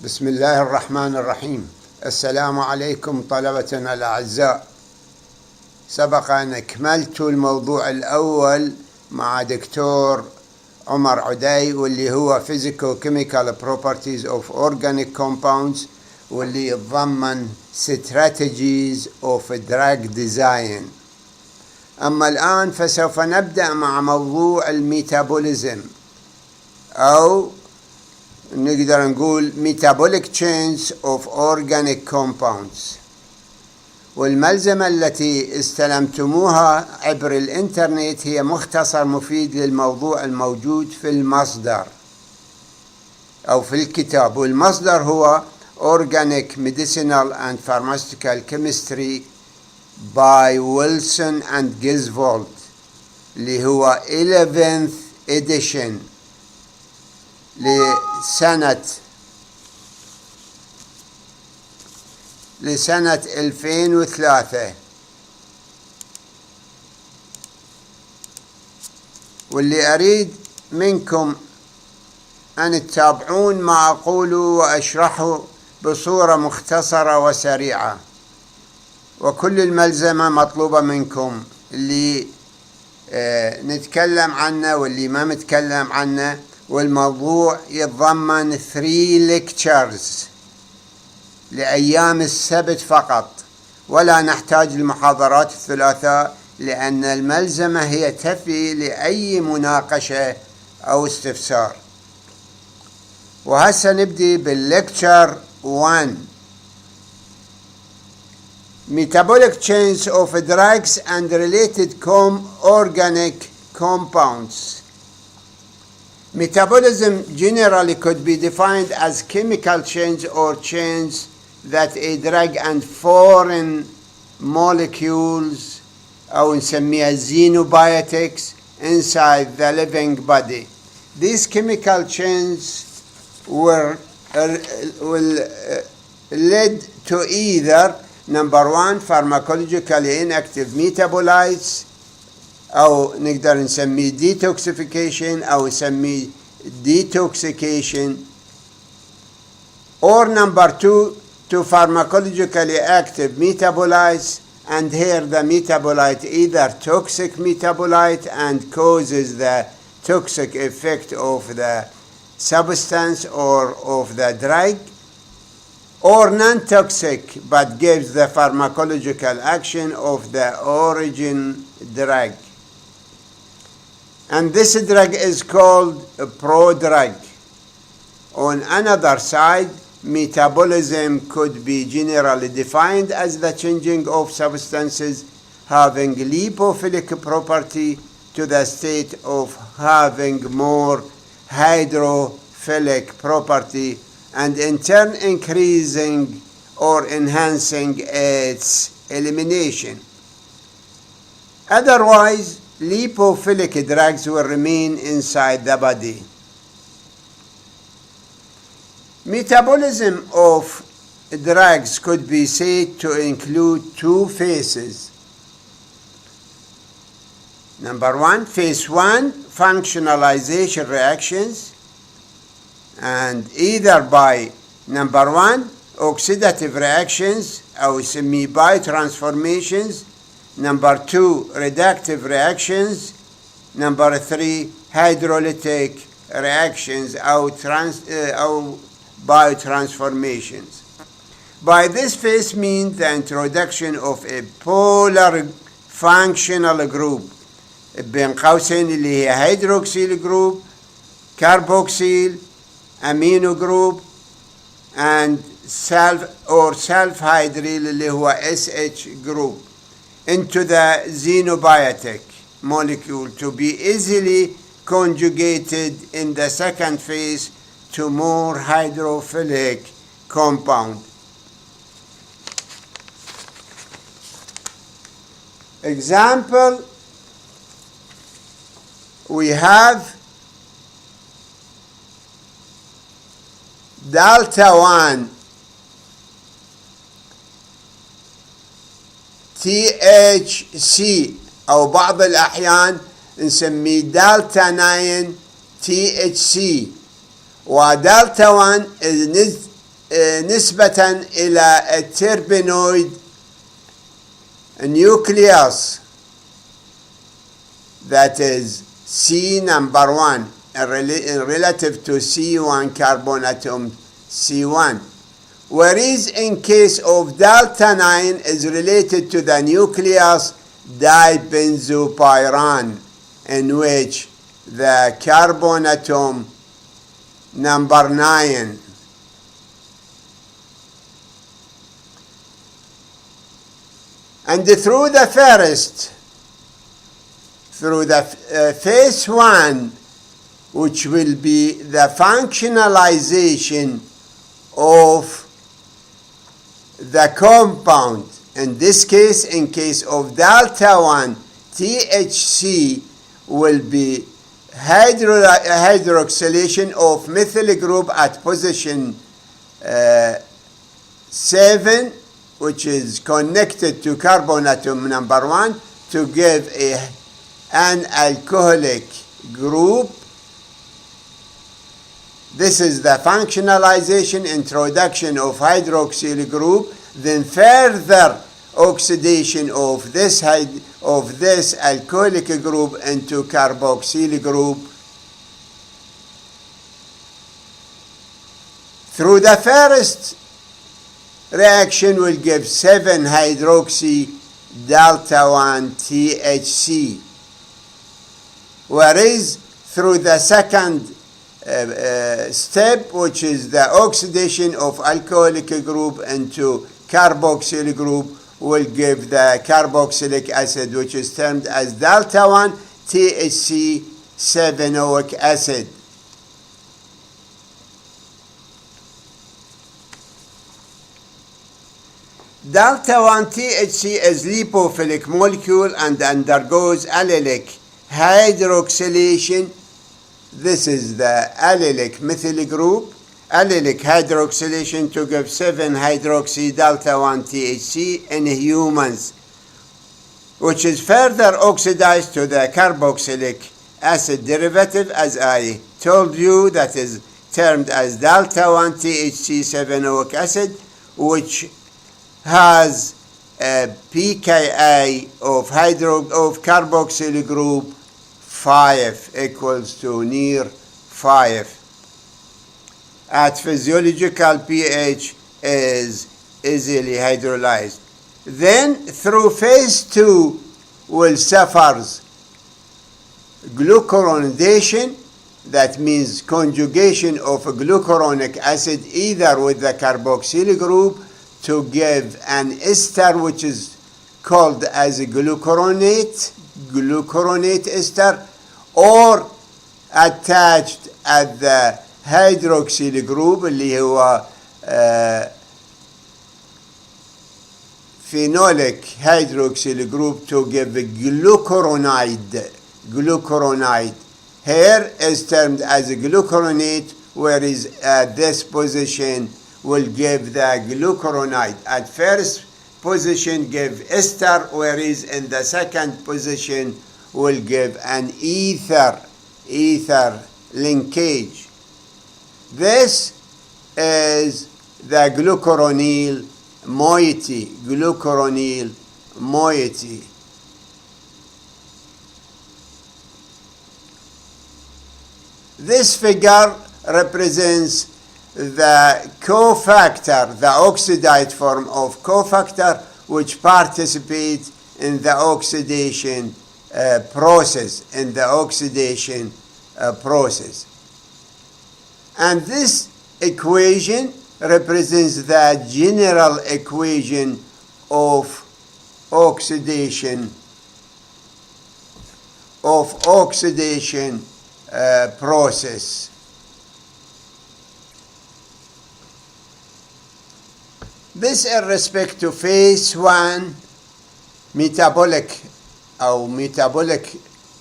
بسم الله الرحمن الرحيم. السلام عليكم طلبتنا الأعزاء. سبق أن أكملت الموضوع الأول مع دكتور عمر عدي واللي هو Physical Chemical Properties of Organic Compounds واللي يتضمن Strategies of Drug Design. أما الآن فسوف نبدأ مع موضوع الميتابوليزم أو نقدر نقول metabolic chains of organic compounds. والملزمة التي استلمتموها عبر الإنترنت هي مختصر مفيد للموضوع الموجود في المصدر أو في الكتاب، والمصدر هو Organic Medicinal and Pharmaceutical Chemistry by Wilson and Gisvold اللي هو 11th edition لسنة 2003. واللي أريد منكم أن تتابعون ما أقوله وأشرحه بصورة مختصرة وسريعة، وكل الملزمة مطلوبة منكم اللي نتكلم عنه واللي ما نتكلم عنه. والموضوع يتضمن 3 lectures لأيام السبت فقط، ولا نحتاج المحاضرات الثلاثاء لأن الملزمة هي تفي لأي مناقشة أو استفسار. وهسه نبدي بالlecture 1 Metabolic chains of drugs and related organic compounds. Metabolism generally could be defined as chemical chains or chains that a drug and foreign molecules أو نسميها xenobiotics inside the living body. These chemical chains will lead to either number 1 pharmacologically inactive metabolites أو نقدر نسميه detoxification أو نسميه detoxification, or number 2 to pharmacologically active metabolites, and here the metabolite either toxic metabolite and causes the toxic effect of the substance or of the drug, or non-toxic but gives the pharmacological action of the origin drug. And this drug is called a prodrug. On another side, metabolism could be generally defined as the changing of substances having lipophilic property to the state of having more hydrophilic property, and in turn increasing or enhancing its elimination. Otherwise, lipophilic drugs will remain inside the body. Metabolism of drugs could be said to include 2 phases. Number 1, phase 1, functionalization reactions, and either by number 1, oxidative reactions أو يسميه biotransformations, number 2, reductive reactions, number 3, hydrolytic reactions أو biotransformations. By this phase means the introduction of a polar functional group بين قوسين اللي هي hydroxyl group, carboxyl, amino group, and sulfhydryl اللي هو SH group into the xenobiotic molecule to be easily conjugated in the second phase to more hydrophilic compound. Example, we have delta 1 THC أو بعض الأحيان نسميه دلتا 9 THC، ودلتا 1 نسبة إلى التربينويد nucleus, that is C number 1 relative to C1 carbon atom C1, whereas in case of delta 9 is related to the nucleus dibenzopyran, in which the carbon atom number 9 and through the phase 1, which will be the functionalization of the compound. In this case, in case of delta 1, THC will be hydroxylation of methyl group at position 7, which is connected to carbon atom number 1 to give an alcoholic group. This is the functionalization, introduction of hydroxyl group, then further oxidation of this alcoholic group into carboxyl group. Through the first reaction will give 7-hydroxy delta 1 THC, whereas through the second step, which is the oxidation of alcoholic group into carboxyl group, will give the carboxylic acid, which is termed as delta 1 THC 7-oic acid. Delta 1 THC is lipophilic molecule and undergoes allylic hydroxylation. This is the allylic methyl group, allylic hydroxylation to give 7-hydroxy delta 1 THC in humans, which is further oxidized to the carboxylic acid derivative, as I told you, that is termed as delta 1 THC 7-oic acid, which has a pKa of carboxyl group 5 equals to near 5. At physiological pH is easily hydrolyzed. Then through phase 2 will suffers glucuronidation, that means conjugation of glucuronic acid either with the carboxyl group to give an ester which is called as a glucuronate ester, or attached at the hydroxyl group اللي هو phenolic hydroxyl group to give glucuronide. Here is termed as a glucuronate, whereas at this position will give the glucuronide. At first position give ester, whereas in the second position will give an ether linkage. This is the glucuronyl moiety. This figure represents the cofactor, the oxidized form of cofactor, which participates in the oxidation process. And this equation represents the general equation of oxidation process. This in respect to phase 1 metabolic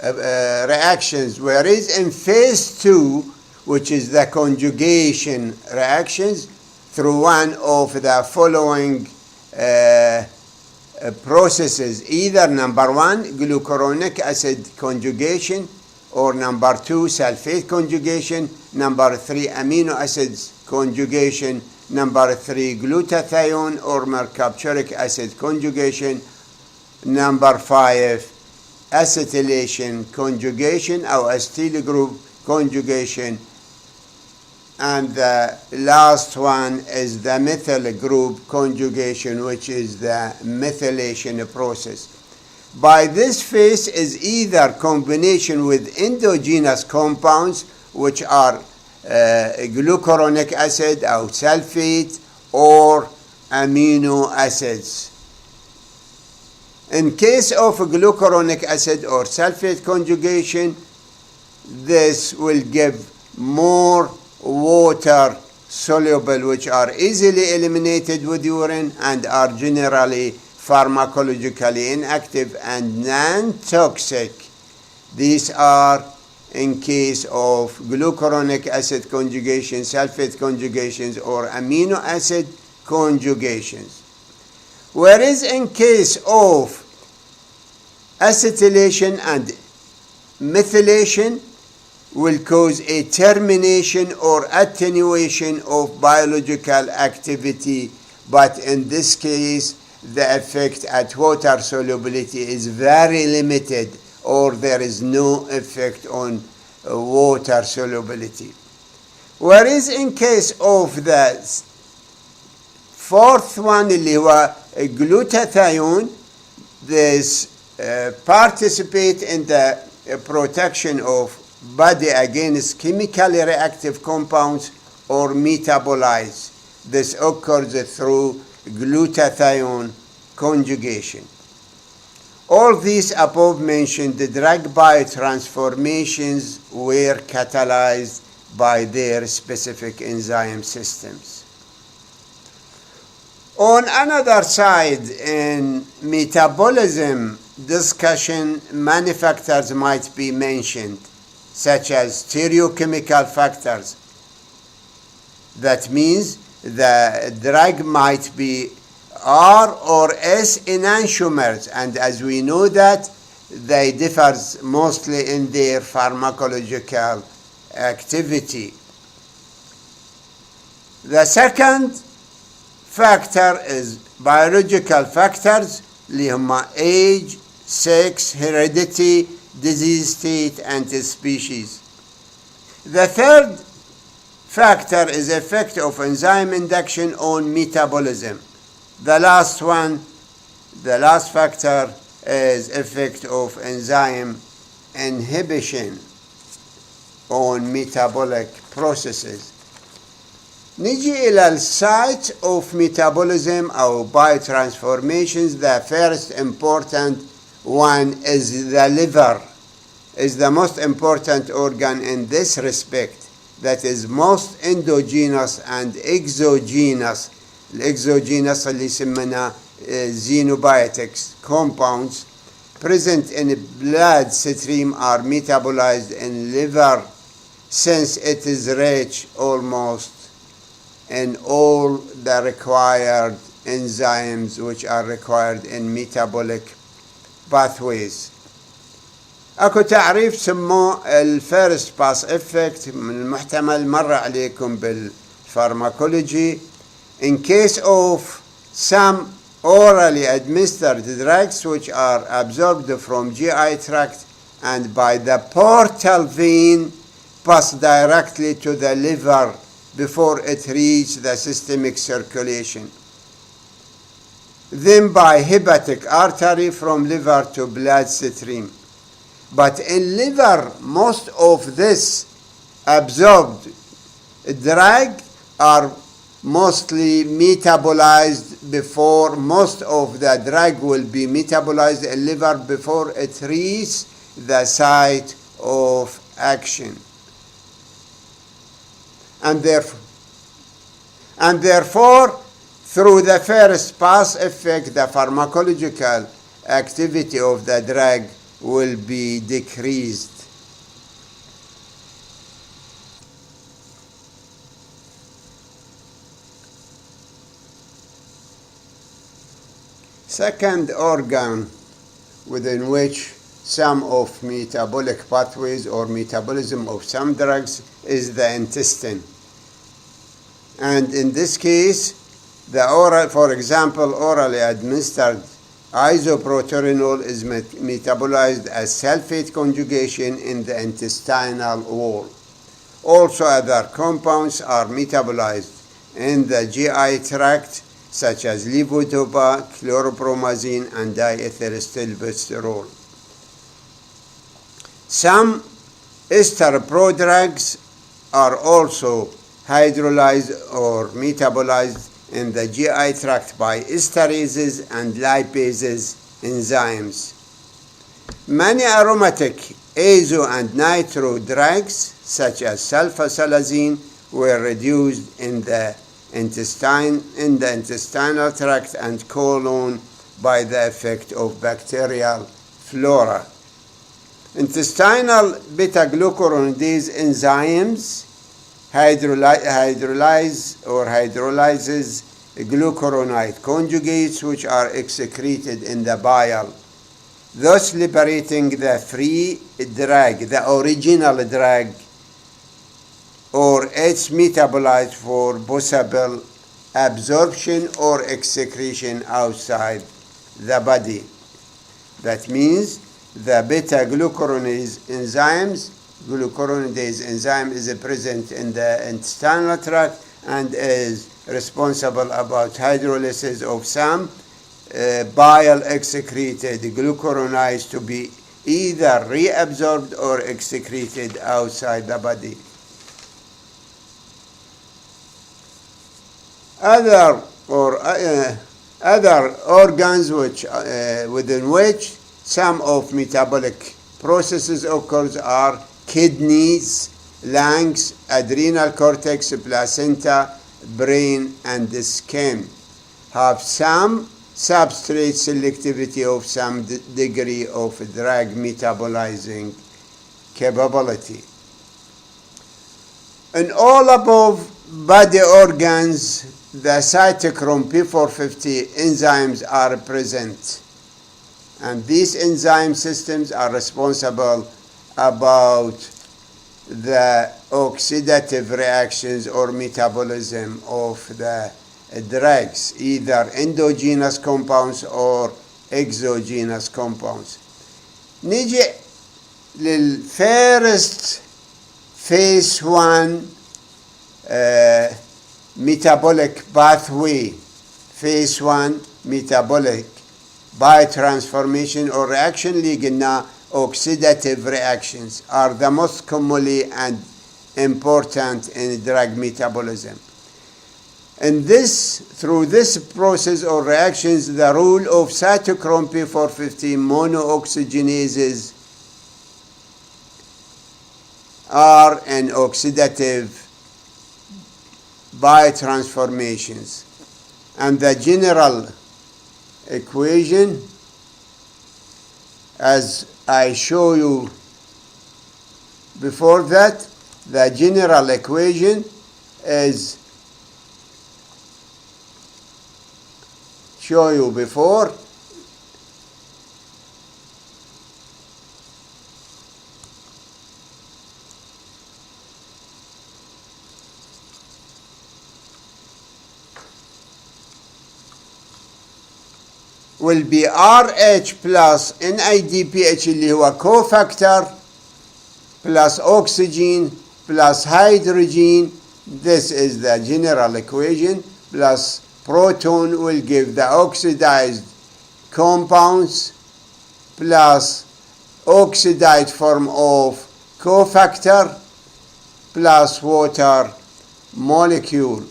reactions, whereas in phase 2, which is the conjugation reactions, through one of the following processes, either number 1 glucuronic acid conjugation, or number 2 sulfate conjugation, Number 3, amino acids conjugation. Number 3, glutathione or mercapturic acid conjugation. Number 5, acetylation conjugation or acetyl group conjugation. And the last one is the methyl group conjugation, which is the methylation process. By this phase is either combination with endogenous compounds, which are glucuronic acid or sulfate, or amino acids. In case of glucuronic acid or sulfate conjugation, this will give more water soluble, which are easily eliminated with urine and are generally pharmacologically inactive and non-toxic. These are in case of glucuronic acid conjugation, sulfate conjugations, or amino acid conjugations. Whereas in case of acetylation and methylation, will cause a termination or attenuation of biological activity, but in this case the effect at water solubility is very limited, or there is no effect on water solubility. Whereas in case of the fourth one, glutathione, this participate in the protection of body against chemically reactive compounds or metabolites. This occurs through glutathione conjugation. All these above mentioned drug biotransformations were catalyzed by their specific enzyme systems. On another side, in metabolism discussion, many factors might be mentioned, such as stereochemical factors. That means the drug might be R or S enantiomers, and as we know that they differ mostly in their pharmacological activity. The second factor is biological factors, اللي هما age, sex, heredity, disease state, and species. The third factor is effect of enzyme induction on metabolism. The last factor is effect of enzyme inhibition on metabolic processes. نيجي إلى site of metabolism أو biotransformations. The first important one is the liver, is the most important organ in this respect, that is most endogenous and exogenous. الإكزوجينس اللي يسمنا xenobiotics compounds present in blood stream are metabolized in liver, since it is rich almost in all the required enzymes which are required in metabolic pathways. اكو تعريف سموه الفيرست باس افكت، من المحتمل مر عليكم بالفارماكولوجي. In case of some orally administered drugs which are absorbed from GI tract and by the portal vein pass directly to the liver before it reaches the systemic circulation, then by hepatic artery from liver to blood stream. But in liver, most of this absorbed drug are mostly metabolized before, most of the drug will be metabolized in liver before it reaches the site of action. And therefore, through the first pass effect, the pharmacological activity of the drug will be decreased. Second organ within which some of metabolic pathways or metabolism of some drugs is the intestine. And in this case, the oral, for example, orally administered isoproterenol is metabolized as sulfate conjugation in the intestinal wall. Also, other compounds are metabolized in the GI tract, such as levodopa, chlorpromazine, and diethylstilbestrol. Some ester prodrugs are also hydrolyzed or metabolized in the GI tract by esterases and lipases enzymes. Many aromatic azo and nitro drugs, such as sulfasalazine, were reduced in the intestinal tract and colon by the effect of bacterial flora. Intestinal beta-glucuronidase enzymes hydrolyzes glucuronide conjugates, which are excreted in the bile, thus liberating the free drug, the original drug, or its metabolite for possible absorption or excretion outside the body. That means the beta-glucuronidase enzyme is present in the intestinal tract and is responsible about hydrolysis of some bile excreted glucuronides to be either reabsorbed or excreted outside the body. Other organs within which some of metabolic processes occurs are kidneys, lungs, adrenal cortex, placenta, brain, and the skin. Have some substrate selectivity of some degree of drug metabolizing capability. In all above body organs, the cytochrome P450 enzymes are present, and these enzyme systems are responsible about the oxidative reactions or metabolism of the drugs, either endogenous compounds or exogenous compounds. نيجي للفيرست phase 1 metabolic pathway. phase 1 metabolic biotransformation or reaction اللي قلنا oxidative reactions are the most commonly and important in drug metabolism. And through this process or reactions, the role of cytochrome P450 monooxygenases are in oxidative biotransformations. And the general equation, as I show you before that, the general equation is show you before. Will be RH plus NADPH اللي هو cofactor plus oxygen plus hydrogen. This is the general equation, plus proton will give the oxidized compounds plus oxidized form of cofactor plus water molecule.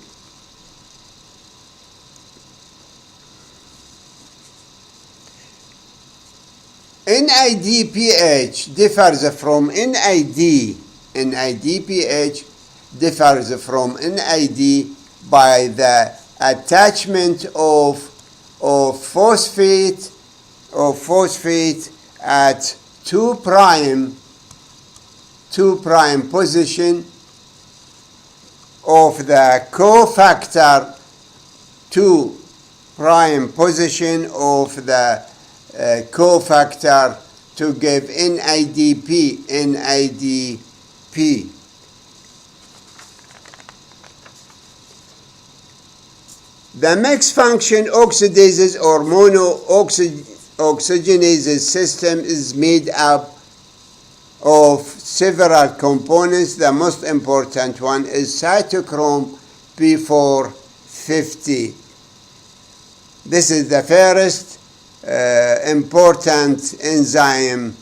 NADPH differs from NAD. NADPH differs from NAD by the attachment of phosphate at 2' position of the cofactor 2' position of the cofactor to give NADP. The mixed function oxidases or monooxygenases system is made up of several components. The most important one is cytochrome P450. This is the first important enzyme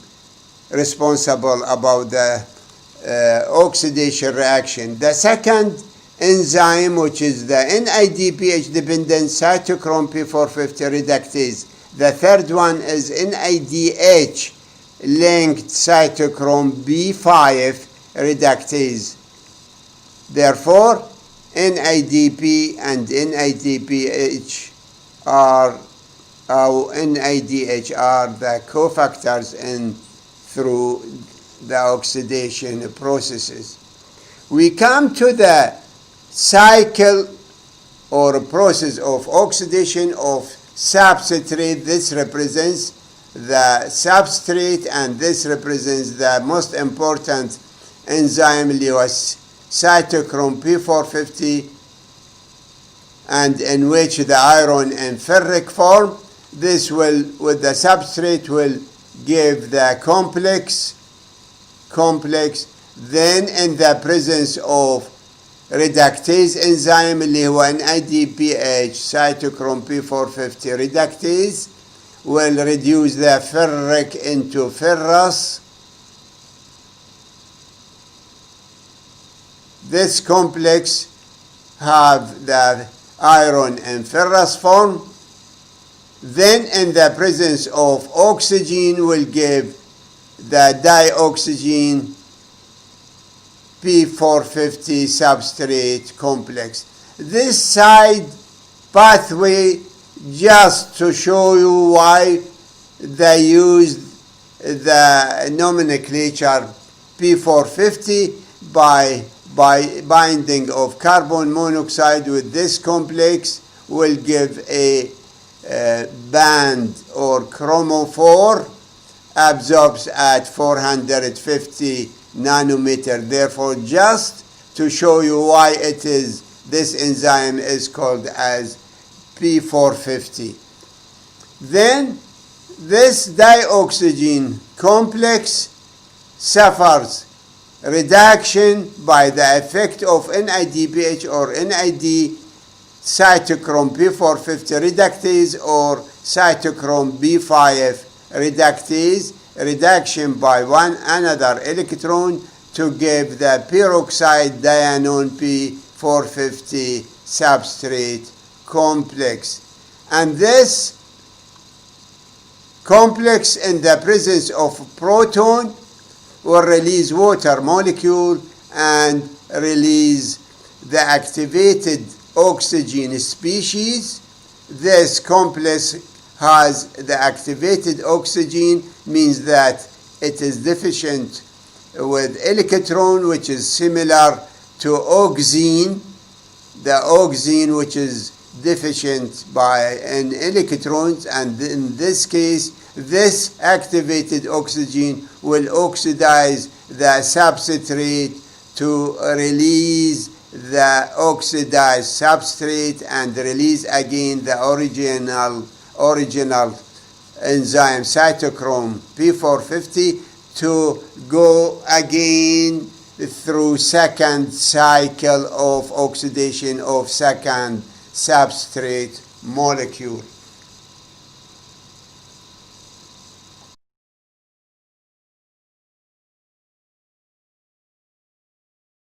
responsible about the oxidation reaction. The second enzyme, which is the NADPH-dependent cytochrome P450 reductase. The third one is NADH-linked cytochrome B5 reductase. Therefore, NADP and NADPH are NADH are the cofactors through the oxidation processes. We come to the cycle or process of oxidation of substrate. This represents the substrate, and this represents the most important enzyme, cytochrome P450, and in which the iron in ferric form. This will, with the substrate, will give the complex. Then in the presence of reductase enzyme اللي هو NADPH cytochrome P450 reductase will reduce the ferric into ferrous. This complex have the iron in ferrous form. Then in the presence of oxygen will give the dioxygen P450 substrate complex. This side pathway, just to show you why they used the nomenclature P450 by binding of carbon monoxide with this complex will give a band or chromophore, absorbs at 450 nanometer. Therefore, just to show you why it is, this enzyme is called as P450. Then this dioxygen complex suffers reduction by the effect of NADPH or NAD cytochrome P450 reductase or cytochrome B5 reductase, reduction by one another electron to give the peroxide dianone P450 substrate complex. And this complex, in the presence of proton, will release water molecule and release the activated oxygen species. This complex has the activated oxygen, means that it is deficient with electron, which is similar to oxine. The oxine, which is deficient in electrons, and in this case, this activated oxygen will oxidize the substrate to release the oxidized substrate and release again the original enzyme cytochrome P450 to go again through second cycle of oxidation of second substrate molecule.